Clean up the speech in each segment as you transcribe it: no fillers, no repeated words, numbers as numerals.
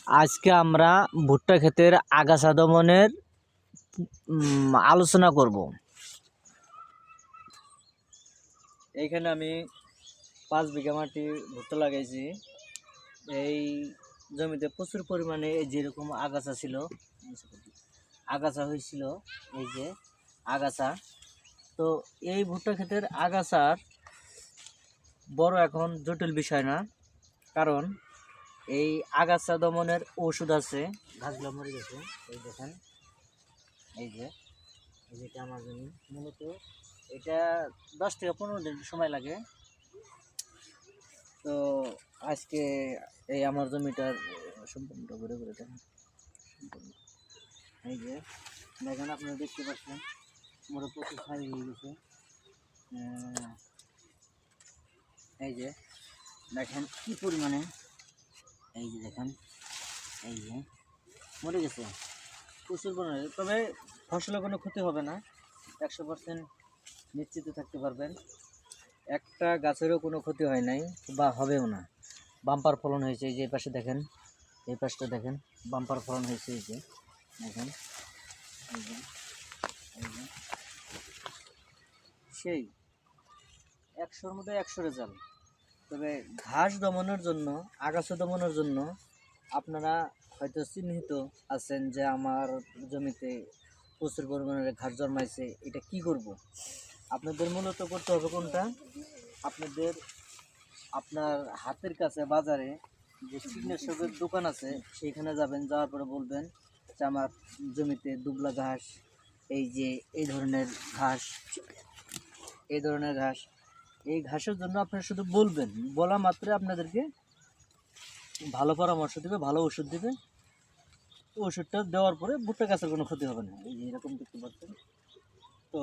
আজকে আমরা ভুট্টা ক্ষেতের আগাছা দমনের আলোচনা করব। এইখানে আমি 5 বিঘা মাটি ভুট্টা লাগাইছি। এই জমিতে প্রচুর পরিমাণে যেরকম আগাছা ছিল, আগাছা হয়েছিল, এই যে আগাছা। তো এই ভুট্টা ক্ষেতের আগাছার বড় এখন জটিল বিষয় না, কারণ এই আগাছা দমনের ওষুধ আছে। গাছগুলো মরে গেছে, এই দেখেন, এই যে যেটা আমার জমি, মূলত এটা 10 থেকে 15 দিন সময় লাগে। তো আজকে এই আমার জমিটার সম্পূর্ণটা ঘুরে ঘুরে দেখেন, এই যে দেখেন, আপনারা দেখতে পাচ্ছেন মোটা প্রচুর সারি হয়ে গেছে। এই যে দেখেন কি পরিমাণে, এই যে দেখেন, এই যে মরে গেছে প্রচুর পরিমাণে। তবে ফসলের কোনো ক্ষতি হবে না, 100% নিশ্চিত থাকতে পারবেন। একটা গাছেরও কোনো ক্ষতি হয় নাই বা হবেও না। বাম্পার ফলন হয়েছে, এই যে এই পাশে দেখেন, এই পাশটা দেখেন, বাম্পার ফলন হয়েছে। এই যে দেখেন, এই যে, এই যে সেই 100-র মধ্যে 100 রেজাল্ট। তবে ঘাস দমনের জন্য, আগাছা দমনের জন্য আপনারা হয়তো চিহ্নিত আছেন যে আমার জমিতে প্রচুর পরিমাণে ঘাস জন্মাইছে, এটা কি করব। আপনাদের মূলত করতে হবে কোনটা, আপনার হাতের কাছে বাজারে যে কীটনাশকের দোকান আছে সেইখানে যাবেন, যাওয়ার পরে বলবেন যে আমার জমিতে দুবলা ঘাস, এই যে এই ধরনের ঘাস, এই ধরনের ঘাস, এই ঘাসের জন্য আপনারা শুধু বলবেন, বলা মাত্রই আপনাদেরকে ভালো পরামর্শ দেবে, ভালো ওষুধ দেবে। ওষুধটা দেওয়ার পরে ভুট্টা গাছের কোনো ক্ষতি হবে না। এই যে এরকম দেখতে পাচ্ছেন। তো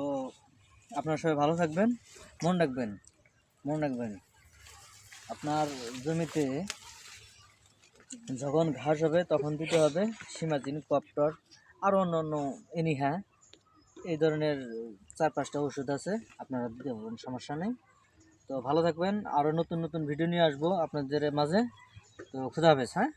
আপনারা সবাই ভালো থাকবেন, মনে রাখবেন আপনার জমিতে যখন ঘাস হবে তখন দিতে হবে সীমাজিন, কপ্টর, আরও অন্য এনিহা, এই ধরনের 4-5টা ওষুধ আছে, আপনারা দিতে পারবেন, সমস্যা নেই। তো ভালো থাকবেন, আরও নতুন নতুন ভিডিও নিয়ে আসবো আপনাদের মাঝে। তো খুদা হাফেজ। হ্যাঁ।